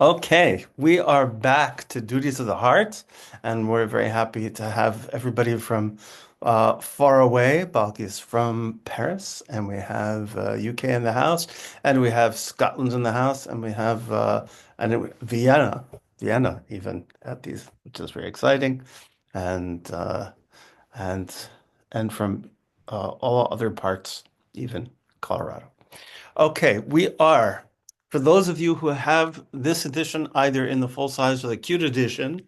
Okay, we are back to Duties of the Heart, and we're very happy to have everybody from far away. Balkis from Paris, and we have UK in the house, and we have Scotland in the house, and we have Vienna even at these, which is very exciting, and and and from all other parts, even Colorado. Okay, we are. For those of you who have this edition either in the full size or the cute edition,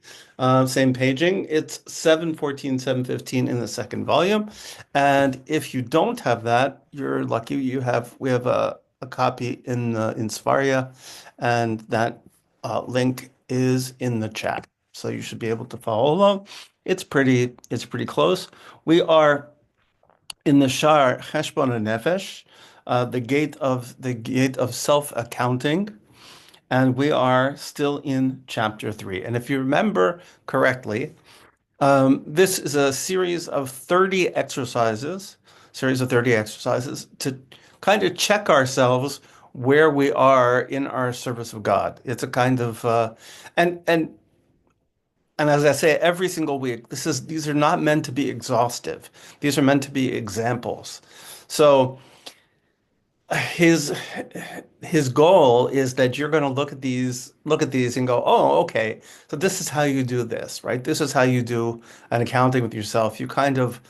same paging, it's 714, 715 in the second volume. And if you don't have that, you're lucky. We have a copy in Svaria, and that link is in the chat. So you should be able to follow along. It's pretty close. We are in the Shar Cheshbon Nefesh, the gate of self-accounting, and we are still in chapter 3. And if you remember correctly, this is a series of 30 exercises to kind of check ourselves where we are in our service of God. It's a kind of and and and as I say every single week, these are not meant to be exhaustive. These are meant to be examples. So his his goal is that you're going to look at these and go, oh, okay, so this is how you do this, right? This is how you do an accounting with yourself. You kind of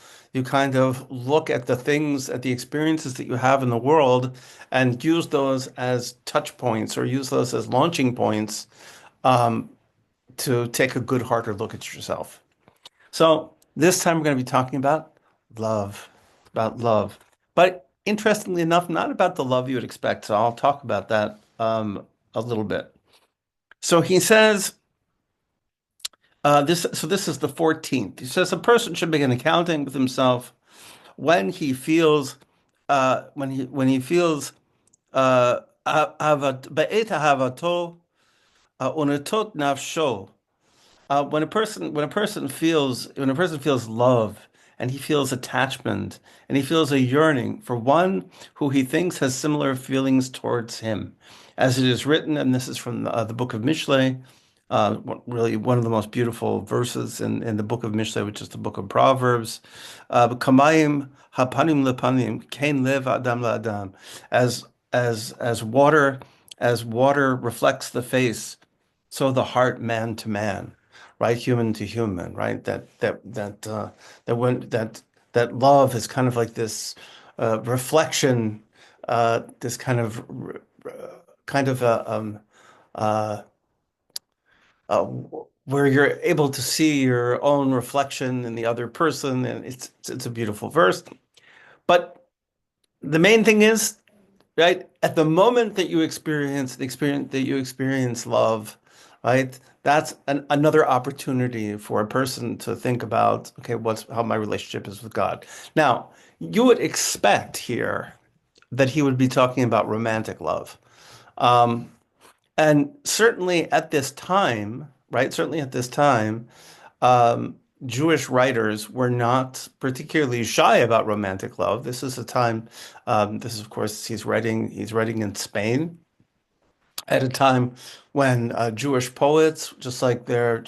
look at the things, at the experiences that you have in the world, and use those as touch points or use those as launching points um, to take a good, harder look at yourself. So this time we're going to be talking love, about love. But interestingly enough, not about the love you would expect. So I'll talk about that a little bit. So he says this. So this is the 14th. He says a person should begin accounting with himself when he feels when he feels ba'et havato unetot nafsho. When a person feels love and he feels attachment and he feels a yearning for one who he thinks has similar feelings towards him, as it is written, and this is from the book of Mishlei, really one of the most beautiful verses in the book of Mishlei, which is the book of Proverbs. Kamayim hapanim lepanim, kain lev adam la'adam, as as water reflects the face, so the heart man to man, right? Human to human, right? That love is kind of like this reflection, this kind of uh, uh, where you're able to see your own reflection in the other person, and it's a beautiful verse. But the main thing is, right? At the moment that you experience love, right? That's another opportunity for a person to think about, okay, what's how my relationship is with God. Now, you would expect here that he would be talking about romantic love. Um, and certainly at this time, right? Certainly at this time, um, Jewish writers were not particularly shy about romantic love. This is a time, this is of course he's writing in Spain at a time when Jewish poets, just like their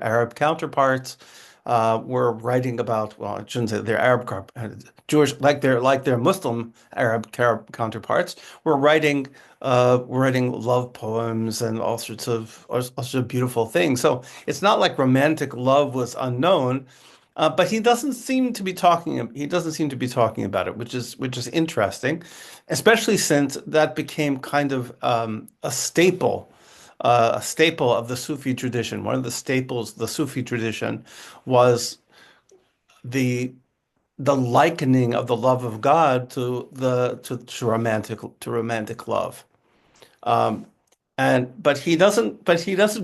Arab counterparts, were writing about, well, I shouldn't say their Jewish, like their Muslim counterparts, were writing love poems and all sorts of beautiful things. So it's not like romantic love was unknown. But he doesn't seem to be talking about it, which is interesting, especially since that became kind of a staple of the Sufi tradition. One of the staples of the Sufi tradition was the the likening of the love of God to romantic love. Um, but he doesn't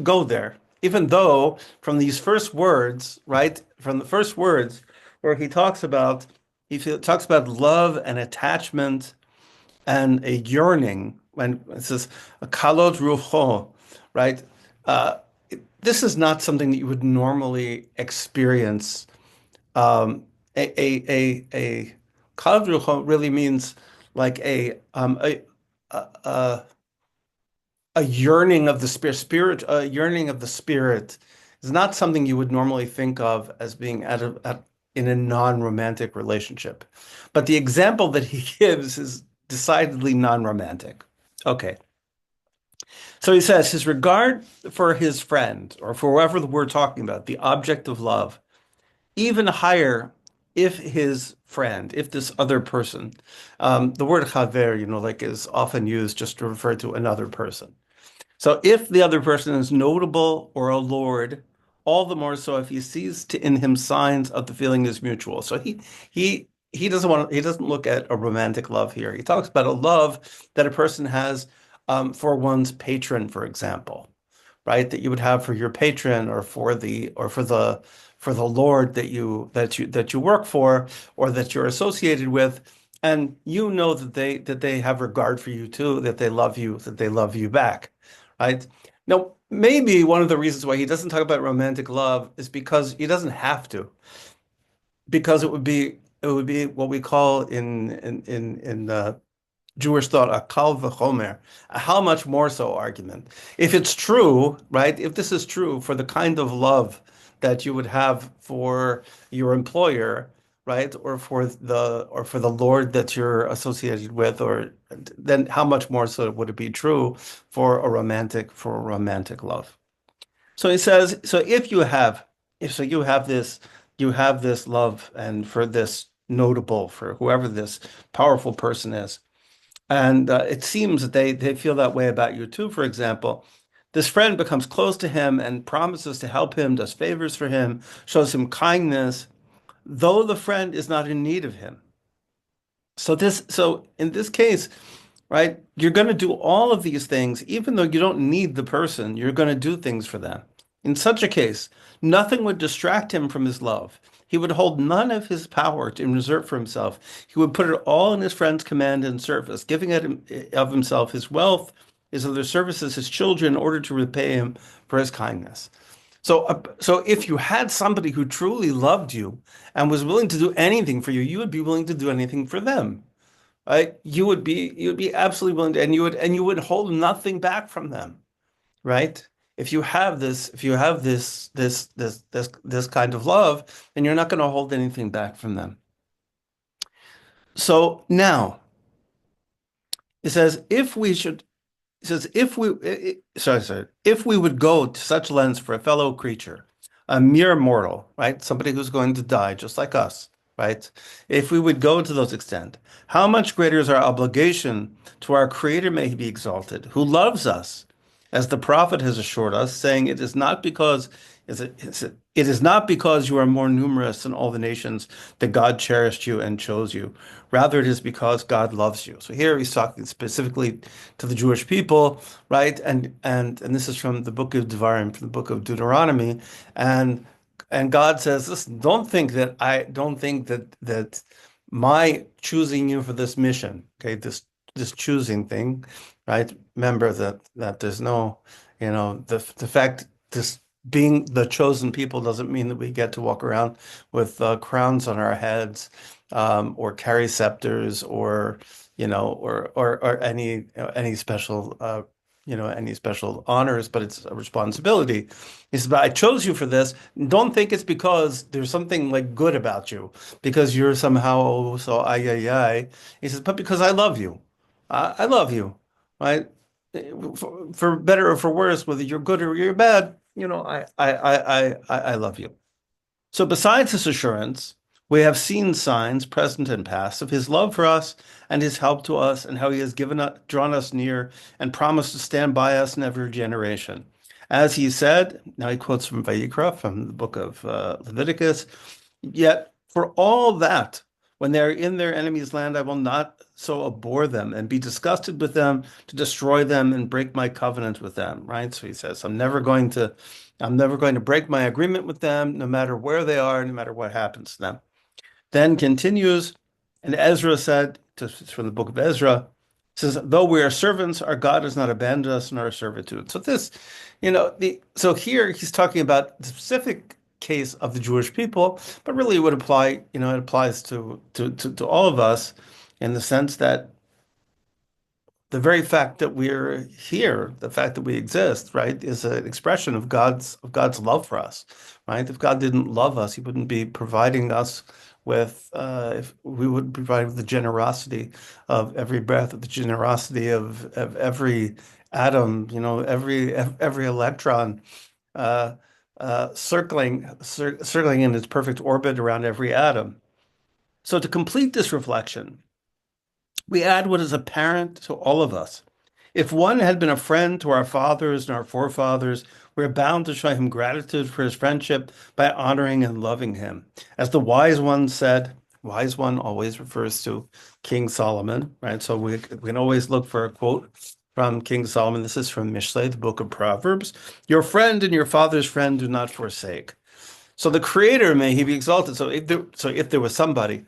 go there, even though from these first words, right? From the first words where talks about love and attachment and a yearning, when it says a kalot rucho, right? Uh, this is not something that you would normally experience. Um, a kalot rucho really means like a a yearning of the a yearning of the spirit is not something you would normally think of as being in a non-romantic relationship. But the example that he gives is decidedly non-romantic. Okay. So he says his regard for his friend, or for whoever we're talking about, the object of love, even higher if his friend, if this other person, the word chaver, like is often used just to refer to another person. So if the other person is notable or a lord, all the more so if he sees in him signs of the feeling is mutual. So he doesn't look at a romantic love here. He talks about a love that a person has for one's patron, for example, right? That you would have for your patron or for the Lord that you work for or that you're associated with. And you know that they have regard for you too, that they love you back, right? Now, maybe one of the reasons why he doesn't talk about romantic love is because he doesn't have to, because it would be what we call in Jewish thought, a kal v'chomer, a how much more so argument. If it's true, right? If this is true for the kind of love that you would have for your employer, right? Or for the Lord that you're associated with, or then how much more so would it be true for a romantic love? So he says, so if you have this love and for this notable, for whoever this powerful person is, and it seems that they feel that way about you too. For example, this friend becomes close to him and promises to help him, does favors for him, shows him kindness, though the friend is not in need of him. So in this case, right, you're going to do all of these things, even though you don't need the person, you're going to do things for them. In such a case, nothing would distract him from his love. He would hold none of his power in reserve for himself. He would put it all in his friend's command and service, giving of himself his wealth, his other services, his children, in order to repay him for his kindness. So if you had somebody who truly loved you and was willing to do anything for you, you would be willing to do anything for them, right? You would be absolutely willing to, and you would hold nothing back from them, right? If you have this kind of love, then you're not going to hold anything back from them. So now it says if we should it says if we sorry, if we would go to such lengths for a fellow creature, a mere mortal, right? Somebody who's going to die just like us, right? If we would go to those extent, how much greater is our obligation to our Creator may he be exalted, who loves us, as the prophet has assured us, saying, it is not because you are more numerous than all the nations that God cherished you and chose you. Rather, it is because God loves you. So here he's talking specifically to the Jewish people, right? And this is from the book of Devarim, from the book of Deuteronomy, and and God says, listen, don't think that my choosing you for this mission, okay, this choosing thing, right? Remember that there's no, the fact this being the chosen people doesn't mean that we get to walk around with crowns on our heads, or carry scepters, or or any special any special honors, but it's a responsibility. He says, but I chose you for this. Don't think it's because there's something like good about you, because you're somehow so ay ay ay. He says, but because I love you. I love you, right? For better or for worse, whether you're good or you're bad, I love you. So besides this assurance, we have seen signs, present and past, of his love for us and his help to us, and how he has drawn us near and promised to stand by us in every generation. As he said, now he quotes from Vayikra, from the book of Leviticus, yet for all that, when they are in their enemy's land, I will not so abhor them and be disgusted with them to destroy them and break my covenant with them, right? So he says, I'm never going to break my agreement with them, no matter where they are, no matter what happens to them. Then continues, and Ezra said, from the book of Ezra, says, though we are servants, our God has not abandoned us in our servitude. So so here he's talking about the specific case of the Jewish people, but really it would apply, it applies to all of us in the sense that the very fact that we're here, the fact that we exist, right, is an expression of God's love for us, right? If God didn't love us, He wouldn't be providing us with, if we would provide with the generosity of every breath, of the generosity of every atom, every electron, uh, circling in its perfect orbit around every atom. So to complete this reflection, we add what is apparent to all of us. If one had been a friend to our fathers and our forefathers, we are bound to show him gratitude for his friendship by honoring and loving him. As the wise one said, wise one always refers to King Solomon, right? So we can always look for a quote from King Solomon. This is from Mishlei, the book of Proverbs. Your friend and your father's friend do not forsake. So the Creator, may he be exalted. So if there was somebody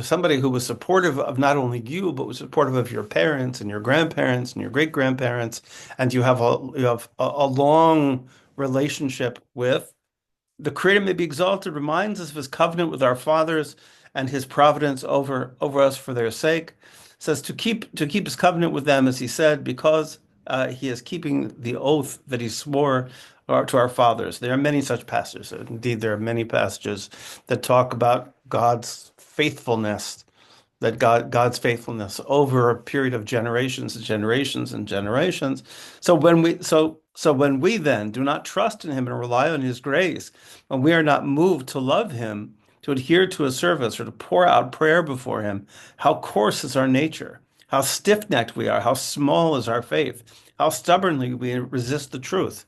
somebody who was supportive of not only you, but was supportive of your parents and your grandparents and your great grandparents, and you have a long relationship with the Creator, may be exalted, reminds us of His covenant with our fathers and His providence over us for their sake. Says to keep His covenant with them, as He said, because He is keeping the oath that He swore to our fathers. There are many such passages. Indeed, there are many passages that talk about God's faithfulness over a period of generations and generations and generations. So when we then do not trust in Him and rely on His grace, when we are not moved to love Him, to adhere to His service, or to pour out prayer before Him, how coarse is our nature, how stiff-necked we are, how small is our faith, how stubbornly we resist the truth.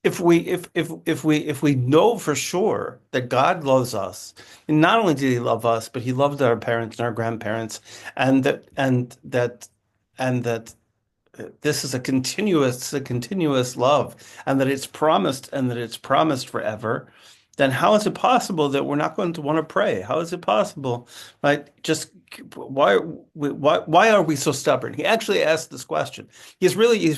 If we know for sure that God loves us, and not only did He love us, but He loved our parents and our grandparents, and that this is a continuous love, and that it's promised forever, then how is it possible that we're not going to want to pray? How is it possible, right? Just why are we so stubborn? He actually asked this question. He's really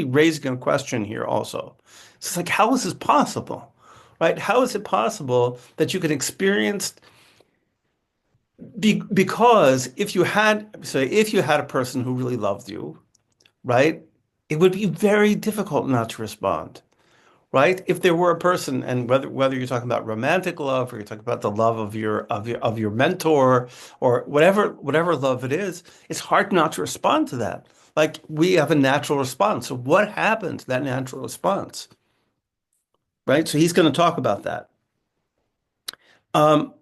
raising a question here also. It's like, how is this possible? Right? How is it possible that you can experience because if you had a person who really loved you, right, it would be very difficult not to respond, right? If there were a person, and whether you're talking about romantic love or you're talking about the love of your mentor or whatever love it is, it's hard not to respond to that. Like we have a natural response. So what happened to that natural response, right? So he's going to talk about that. Um,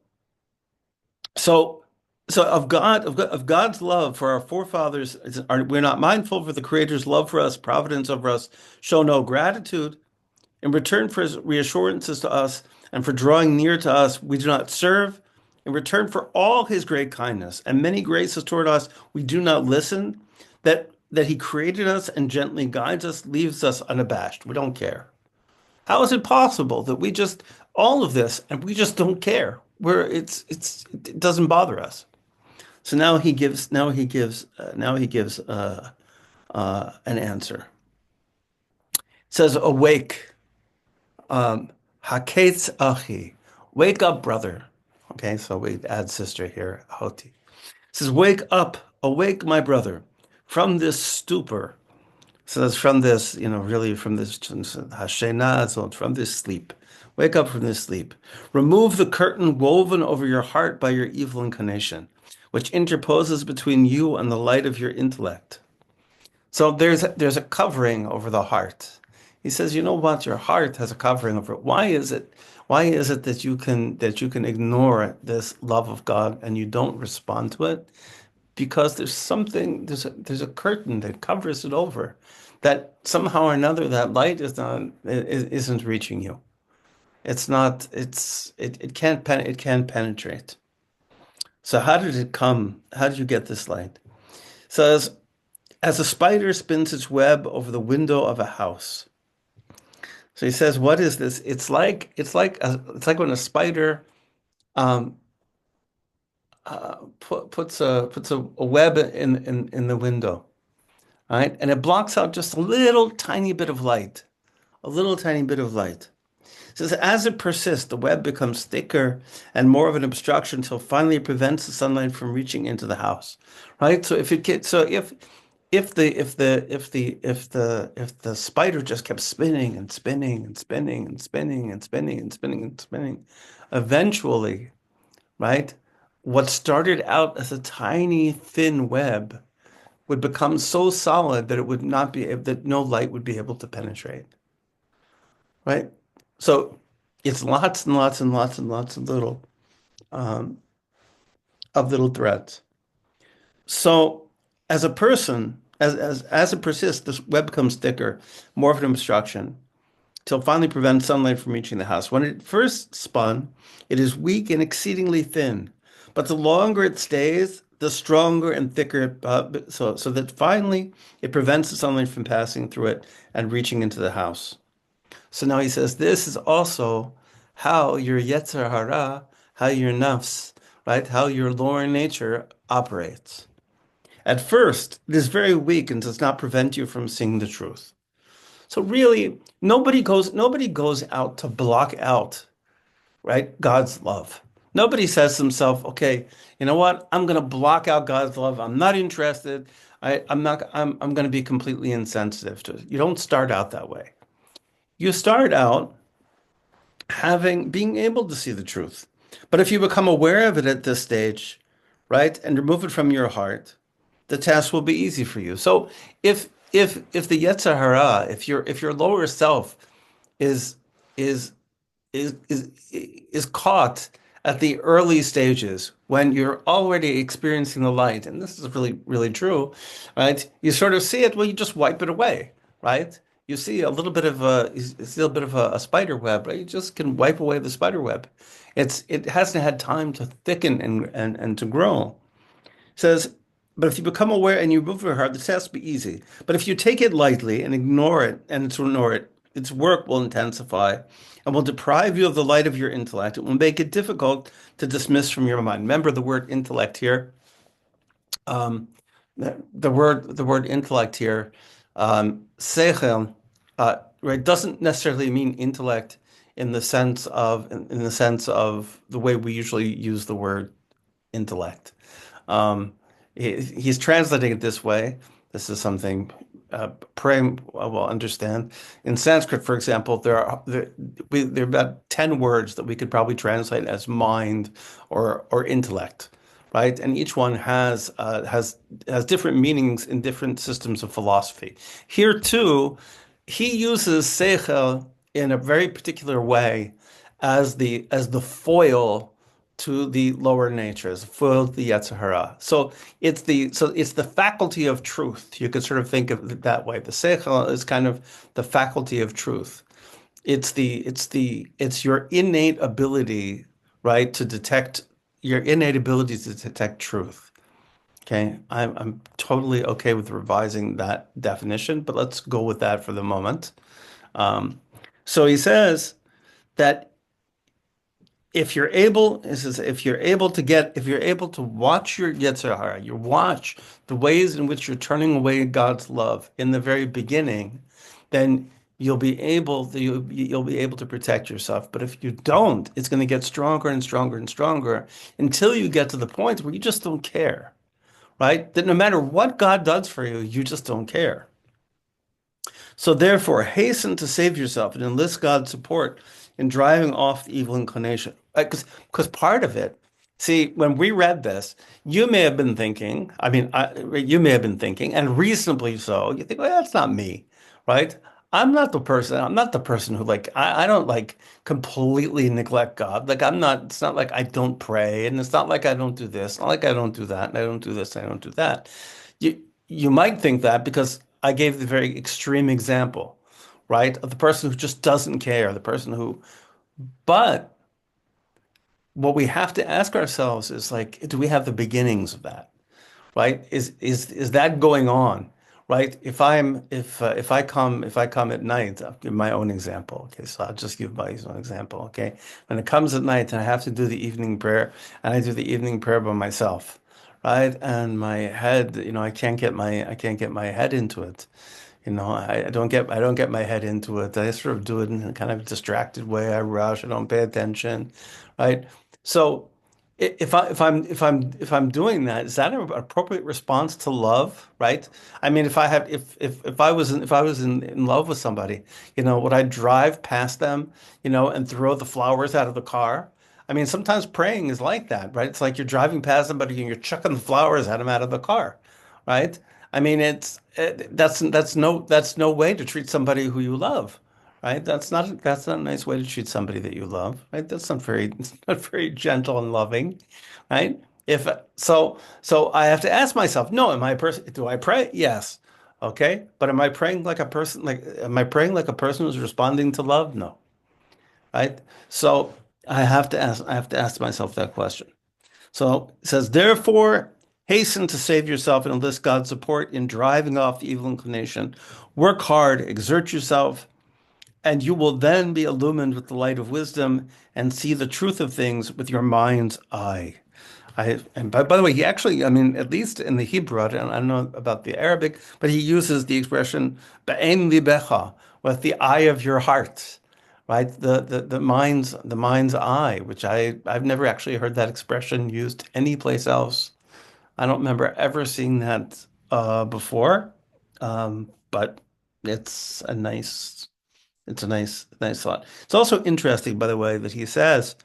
so so of God's love for our forefathers, we're not mindful for the Creator's love for us, providence over us, show no gratitude. In return for His reassurances to us and for drawing near to us, we do not serve. In return for all His great kindness and many graces toward us, we do not listen. That He created us and gently guides us, leaves us unabashed. We don't care. How is it possible that we just all of this and we just don't care? It doesn't bother us. So now he gives an answer. It says, "Awake, Haketz Achi, wake up, brother." Okay, so we add sister here, Hoti. It says, "Wake up, awake, my brother, from this stupor." So that's from this, really from this Hashenah, from this sleep. Wake up from this sleep. Remove the curtain woven over your heart by your evil inclination, which interposes between you and the light of your intellect. So there's a covering over the heart. He says, you know what? Your heart has a covering over it. Why is it? Why is it that you can ignore this love of God and you don't respond to it? Because there's a curtain that covers it over, that somehow or another that light isn't reaching you. It's not. It can't penetrate. So how did it come? How did you get this light? So as a spider spins its web over the window of a house. So he says, what is this? It's like when a spider um, puts a web in the window, right? And it blocks out just a little tiny bit of light, a little tiny bit of light. says, as it persists, the web becomes thicker and more of an obstruction until finally it prevents the sunlight from reaching into the house. Right? So if it gets, so if the spider just kept spinning and spinning and spinning and spinning and spinning and spinning and spinning, eventually, right, what started out as a tiny thin web would become so solid that it would not be that no light would be able to penetrate, right? So it's lots and lots and lots and lots um, of little threads. So as a person, as it persists, this web becomes thicker, more of an obstruction, till finally prevents sunlight from reaching the house. When it first spun, it is weak and exceedingly thin, but the longer it stays, the stronger and thicker. So that finally it prevents the sunlight from passing through it and reaching into the house. So now he says this is also how your Yetzer Hara, how your nafs, right, how your lower nature operates. At first, it is very weak and does not prevent you from seeing the truth. So really, nobody goes out to block out, right, God's love. Nobody says to himself, okay, you know what? I'm going to block out God's love. I'm not interested. I'm going to be completely insensitive to it. You don't start out that way. You start out being able to see the truth. But if you become aware of it at this stage, right, and remove it from your heart, the task will be easy for you. So if the Yetzer Hara, if your lower self is is is caught at the early stages when you're already experiencing the light, and this is really, really true, right? You sort of see it, well, you just wipe it away, right? You see a little bit of a spider web, right? You just can wipe away the spider web. It hasn't had time to thicken and to grow. It says, but if you become aware and you move your heart, the task will be easy. But if you take it lightly and ignore it, its work will intensify and will deprive you of the light of your intellect. It will make it difficult to dismiss from your mind. Remember the word intellect here. Um, the word intellect here, sechel, right, doesn't necessarily mean intellect in the sense of the way we usually use the word intellect. Um, he's translating it this way. This is something Prem will understand. In Sanskrit, for example, there are about 10 words that we could probably translate as mind or intellect, right? And each one has different meanings in different systems of philosophy. Here too, he uses seichel in a very particular way as the foil to the lower natures, foil to the Yetzer Hara. So it's the faculty of truth. You could sort of think of it that way. The seichel is kind of the faculty of truth. It's your innate ability, right, to detect your innate ability to detect truth. Okay, I'm totally okay with revising that definition, but let's go with that for the moment. Um, so he says that if you're able to watch your Yetzer Hara, you watch the ways in which you're turning away God's love in the very beginning, then you'll be able to protect yourself. But if you don't, it's going to get stronger and stronger and stronger until you get to the point where you just don't care, right? That no matter what God does for you, you just don't care. So therefore, hasten to save yourself and enlist God's support in driving off the evil inclination. Because part of it, see, when we read this, you may have been thinking, you may have been thinking, and reasonably so, you think, well, that's not me, right? I'm not the person who I don't like completely neglect God. It's not like I don't pray, and it's not like I don't do this, not like I don't do that, and I don't do this, and I don't do that. You might think that because I gave the very extreme example, right? Of the person who just doesn't care, but what we have to ask ourselves is like, do we have the beginnings of that, right? Is that going on, right? If I come at night, I'll give my own example. Okay, so I'll just give my own example. Okay, when it comes at night and I have to do the evening prayer, and I do the evening prayer by myself, right? And my head, I can't get my head into it. I don't get my head into it. I sort of do it in a kind of distracted way. I rush. I don't pay attention, right? So if I'm doing that, is that an appropriate response to love, right? I mean, if I was in love with somebody, would I drive past them, and throw the flowers out of the car? I mean, sometimes praying is like that, right? It's like you're driving past somebody and you're chucking the flowers at them out of the car, right? I mean, that's no way to treat somebody who you love, right? That's not a nice way to treat somebody that you love, right? That's not very it's not very gentle and loving, right? If so, I have to ask myself, no, am I a person? Do I pray? Yes, okay, but am I praying like a person? Am I praying like a person who's responding to love? No, right? So I have to ask myself that question. So it says, therefore, hasten to save yourself and enlist God's support in driving off the evil inclination. Work hard, exert yourself, and you will then be illumined with the light of wisdom and see the truth of things with your mind's eye. And by the way, he actually, I mean, at least in the Hebrew, I don't know about the Arabic, but he uses the expression "be'ein libecha," with the eye of your heart, right? The mind's eye, which I've never actually heard that expression used anyplace else. I don't remember ever seeing that before, but it's a nice thought. It's also interesting, by the way, that he says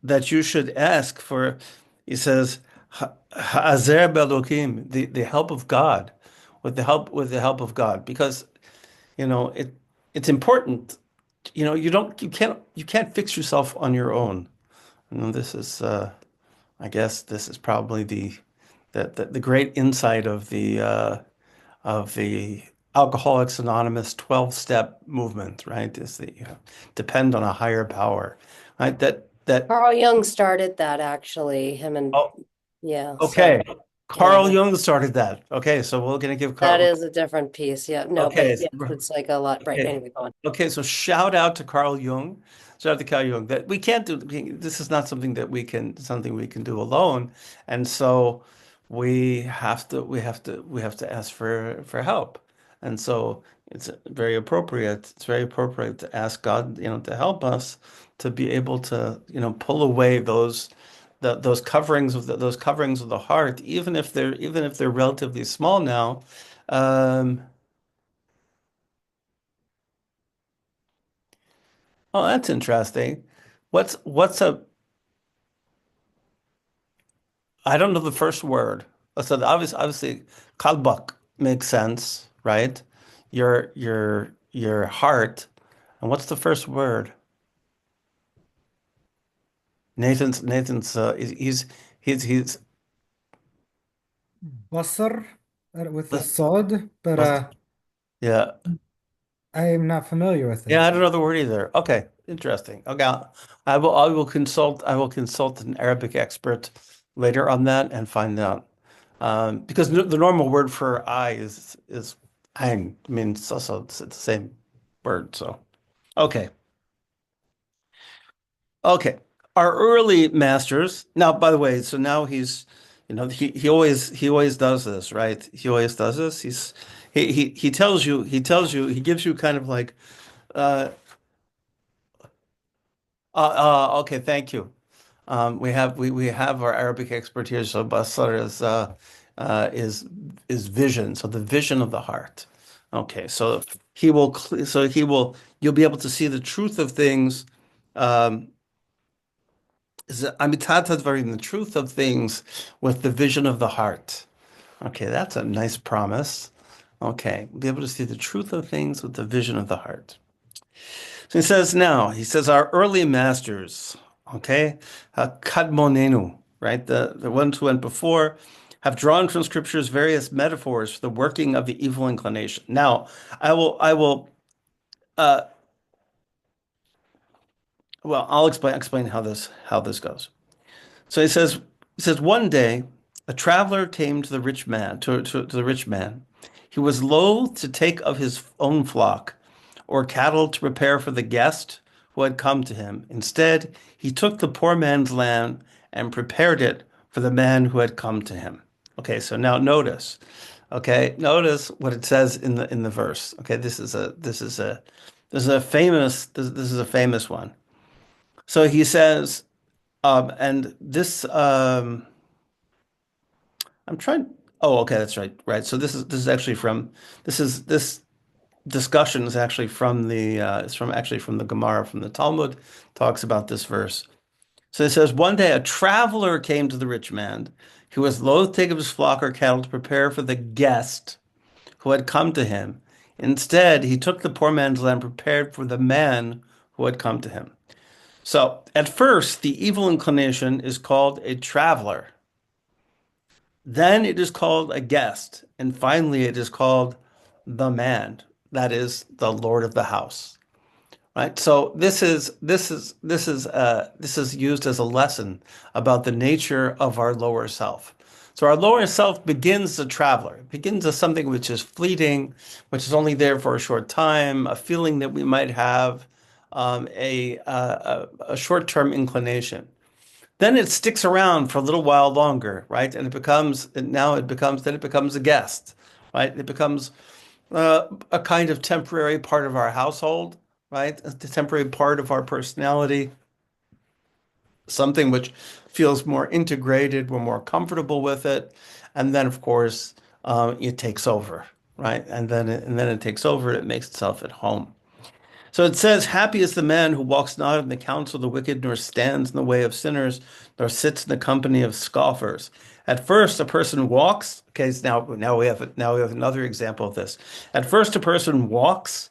that you should ask for, he says, Ha'azer be'Elokim, the help of God, with the help of God, because it's important. You can't fix yourself on your own. This is I guess this is probably the great insight of the Alcoholics Anonymous 12-step movement, right? Is that you depend on a higher power, right? That Carl Jung started that actually, him and oh, yeah, so okay. yeah, Carl Jung started that. Okay, so we're gonna give that Carl. is a different piece. Yeah, no, but Okay, yes, it's like a lot. Right. okay, Anyway, go on. okay. So shout out to Carl Jung. Shout out to Carl Jung. That we can't do. This is not something we can do alone, and so we have to ask for help. And so it's very appropriate. It's very appropriate to ask God, to help us to be able to, pull away those coverings of the heart, even if they're relatively small now. Um, Oh, that's interesting. What's a I don't know the first word. So obviously kalbak makes sense, right? Your heart. And what's the first word? Nathan's he's Basar with a sod, but yeah. I am not familiar with Yeah, it. I don't know the word either. Okay, interesting. Okay, I will consult an Arabic expert later on that and find out. Because the normal word for eye is ain. I mean, it's the same word. So okay, okay. Our early masters. Now, by the way, so now he always does this, right? He always does this. He gives you kind of like uh okay, thank you. We have our Arabic expert here. So basar uh, is is vision. So the vision of the heart. Okay, so you'll be able to see the truth of things. Um, Amitat Advarim, the truth of things with the vision of the heart. Okay, that's a nice promise. Okay, be able to see the truth of things with the vision of the heart. So he says, our early masters, okay, Kadmonenu, right, the ones who went before, have drawn from scriptures various metaphors for the working of the evil inclination. Now, I will, uh, well, I'll explain how this goes. So he says, one day, a traveler came to the rich man, to the rich man. He was loath to take of his own flock or cattle to prepare for the guest who had come to him. Instead, he took the poor man's lamb and prepared it for the man who had come to him. Okay, so now notice. Okay, notice what it says in the verse. Okay, this is a famous this is a famous one. So he says, and this I'm trying. Oh, okay, that's right. Right. So this is actually from this discussion is actually from the it's from actually from the Gemara from the Talmud talks about this verse. So it says, one day a traveler came to the rich man who was loath to take of his flock or cattle to prepare for the guest who had come to him. Instead, he took the poor man's land prepared for the man who had come to him. So at first, the evil inclination is called a traveler. Then it is called a guest. And finally, it is called the man. That is the Lord of the house. Right. So this is used as a lesson about the nature of our lower self. So our lower self begins as a traveler. It begins as something which is fleeting, which is only there for a short time, a feeling that we might have, a short-term inclination. Then it sticks around for a little while longer, right? And it becomes a guest, right? It becomes a kind of temporary part of our household, right? A temporary part of our personality, something which feels more integrated, we're more comfortable with it, and then of course it takes over, right? And then it takes over, it makes itself at home. So it says, happy is the man who walks not in the counsel of the wicked, nor stands in the way of sinners, nor sits in the company of scoffers. At first, a person walks. Okay, so now we have another example of this. At first, a person walks,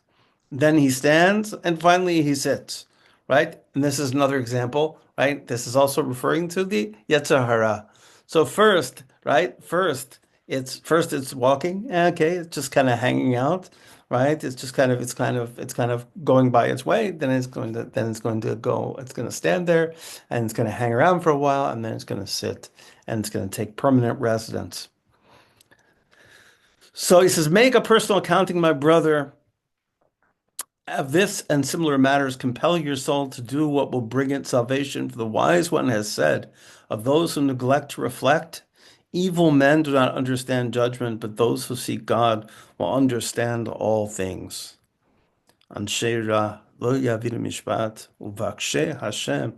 then he stands, and finally he sits. Right? And this is another example, right? This is also referring to the Yetzer Hara. So first, right? First it's walking. Okay, it's just kind of hanging out, right? It's kind of going by its way. It's going to stand there, and it's going to hang around for a while, and then it's going to sit, and it's going to take permanent residence. So he says, make a personal accounting, my brother. Have this and similar matters compel your soul to do what will bring it salvation. For the wise one has said, of those who neglect to reflect, evil men do not understand judgment, but those who seek God will understand all things. Anshe ra lo yavinu mishpat, uvakshe Hashem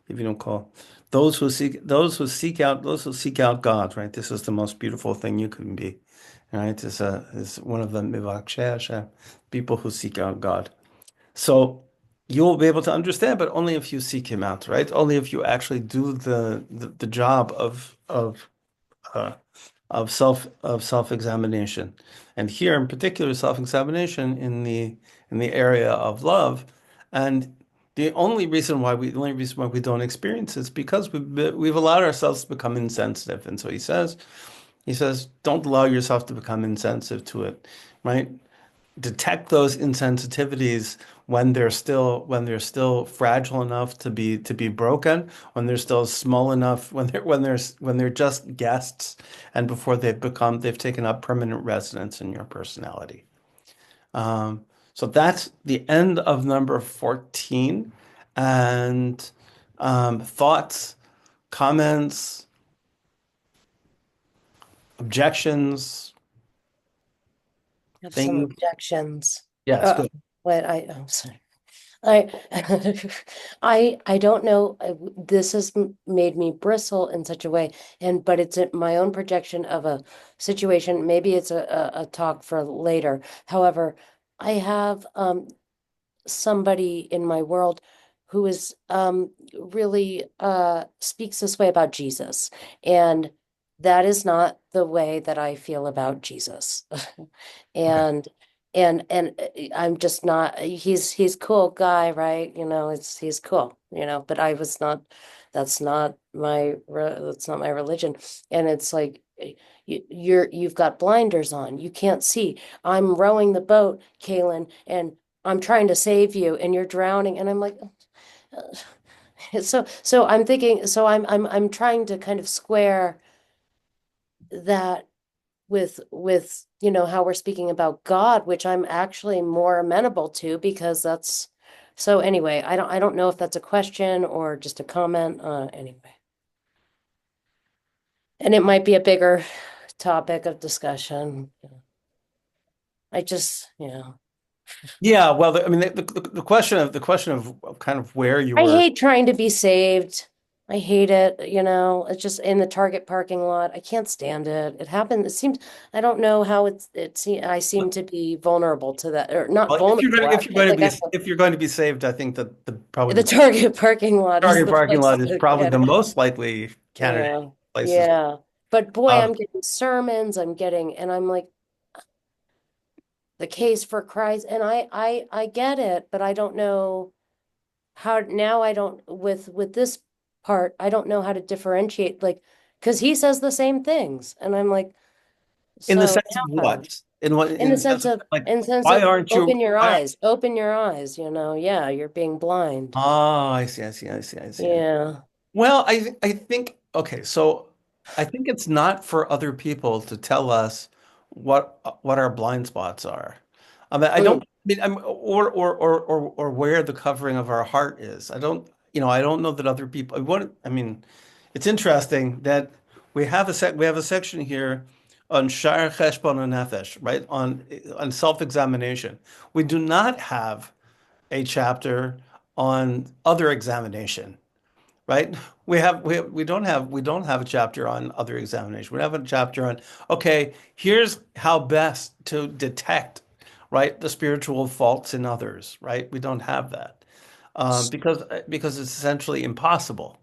yavinu kol. Those who seek out God, right? This is the most beautiful thing you can be, right? Is one of them, mivakshe Hashem, people who seek out God. So you'll be able to understand, but only if you seek him out, right? Only if you actually do the job uh, of self-examination. And here in particular, self-examination in the area of love. And the only reason why we don't experience it is because we've allowed ourselves to become insensitive. And so he says, don't allow yourself to become insensitive to it, right? Detect those insensitivities when they're still fragile enough to be broken, when they're still small enough, when they're just guests, and before they've taken up permanent residence in your personality. So that's the end of number 14. And thoughts, comments, objections, I have some things. objections. Yes, good. I'm sorry. I I don't know. This has made me bristle in such a way, but it's my own projection of a situation. Maybe it's a talk for later. However, I have somebody in my world who is really speaks this way about Jesus, and that is not the way that I feel about Jesus. Okay. And I'm just not, he's cool guy, right? He's cool, but that's not my religion. And it's like you've got blinders on. You can't see. I'm rowing the boat, Kaylin, and I'm trying to save you and you're drowning. And I'm like, so I'm thinking, so I'm trying to kind of square that with how we're speaking about God, which I'm actually more amenable to, because that's so anyway. I don't know if that's a question or just a comment, anyway, and it might be a bigger topic of discussion. I just, Yeah, well, I mean, the question of kind of where you I were. hate trying to be saved. I hate it, it's just in the Target parking lot. I can't stand it. It happened. It seems I don't know how I seem to be vulnerable to that, or not Well, if you're vulnerable. going if you're going to Like be if you're going to be saved, I think that the probably the the Target parking lot is Target the parking place lot is to probably get the it. most likely candidate Yeah. places. Yeah. But boy, Um, I'm getting sermons, and I'm like, the case for Christ, and I get it, but I don't know how now I don't with this part, I don't know how to differentiate, like, because he says the same things, and I'm like, in the so sense of now what? In what? in In the the sense sense of of like, in the sense why of aren't you? open your eyes, yeah, you're being blind. Oh, I see, I see, I see, I see. Yeah. Well, I think okay, so I think it's not for other people to tell us what our blind spots are. I don't Mm. I mean or where the covering of our heart is. I don't know that other people I mean, it's interesting that we have a section here on Shar Cheshbon Nefesh, right? On self-examination. We do not have a chapter on other examination, right? We don't have a chapter on other examination. We have a chapter on, okay, here's how best to detect, right, the spiritual faults in others, right? We don't have that because it's essentially impossible,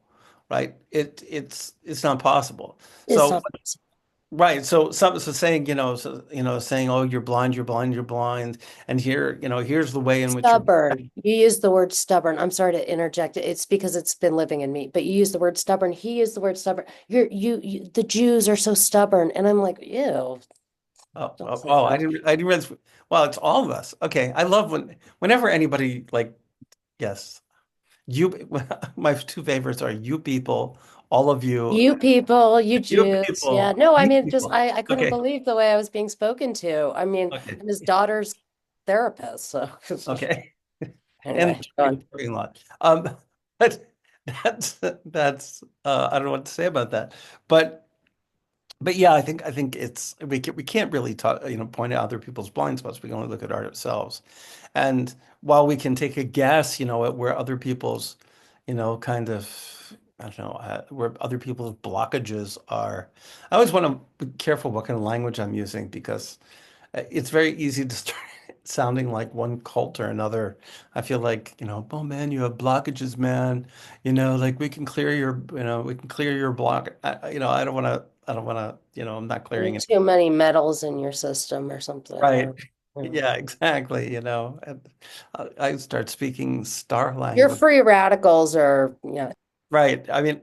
right? It's not possible. It's So not right, so saying, saying, oh, you're blind, you're blind, you're blind, and here, here's the way in which you're stubborn. You use the word stubborn. I'm sorry to interject. It's because it's been living in me, but you use the word stubborn. He used the word stubborn. The Jews are so stubborn. And I'm like, ew, Oh, don't oh, say oh, that. I didn't realize. Well, it's all of us. Okay. I love whenever anybody like, yes, you, my two favorites are you people, all of you, You people, you you Jews. Yeah. people, No, I you mean, just people. I couldn't Okay. believe the way I was being spoken to. I mean, Okay. I'm his daughter's therapist. So Okay. And anyway, go on. parking lot. But that's I don't know what to say about that. But But yeah, I think it's we can't really talk, point out other people's blind spots. We can only look at ourselves. And while we can take a guess, at where other people's, kind of, I don't know, where other people's blockages are. I always want to be careful what kind of language I'm using because it's very easy to start sounding like one cult or another. I feel like, oh man, you have blockages, man. Like we can clear your block. I don't want to, I'm not clearing it. Too many metals in your system or something. Right. Or, Yeah, exactly. And I start speaking star your language. free radicals are, yeah. Right. I mean,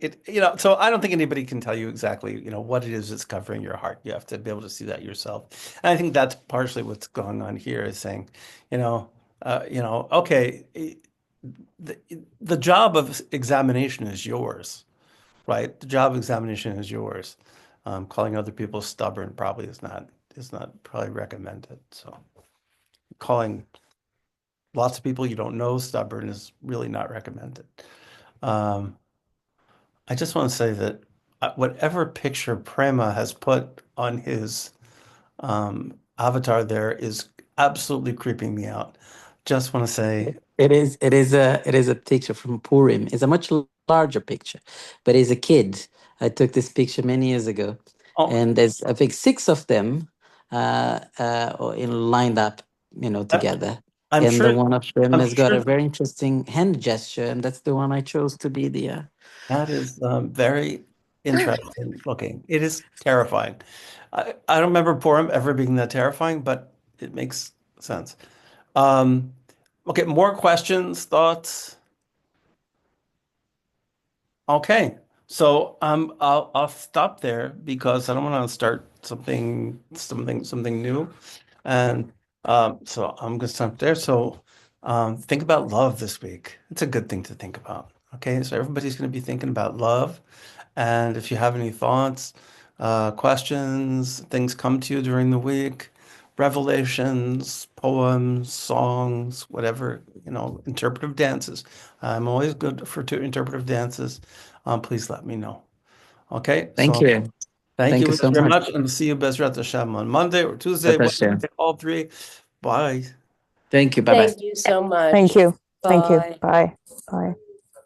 so I don't think anybody can tell you exactly, what it is that's covering your heart. You have to be able to see that yourself. And I think that's partially what's going on here is saying, okay, the, the job of examination is yours, right? The job of examination is yours. Calling other people stubborn probably is not probably recommended. So calling lots of people you don't know stubborn is really not recommended. Um, I just want to say that whatever picture Prema has put on his avatar there is absolutely creeping me out. Just want to say, It is a picture from Purim. It's a much larger picture, but he's a kid. I took this picture many years ago, oh, and there's I think six of them lined up, I, together. I'm And the sure, one of them I'm has got sure a very interesting hand gesture, and that's the one I chose to be the. that is very interesting looking. It is terrifying. I don't remember Purim ever being that terrifying, but it makes sense. Um, okay, more questions, thoughts? Okay, so I'll stop there because I don't want to start something new, and so I'm gonna stop there. So think about love this week. It's a good thing to think about. Okay, so everybody's gonna be thinking about love, and if you have any thoughts, questions, things come to you during the week, revelations, poems, songs, whatever, interpretive dances. I'm always good for interpretive dances. Please let me know. Okay, Thank so you. Thank you so very much. much, and see you Bezrat Hashem on Monday or Tuesday, Bezrat Hashem. Wednesday, all three. Bye. Thank you. Bye bye. Thank you so much. Thank you. Thank you. Bye. Bye. Bye.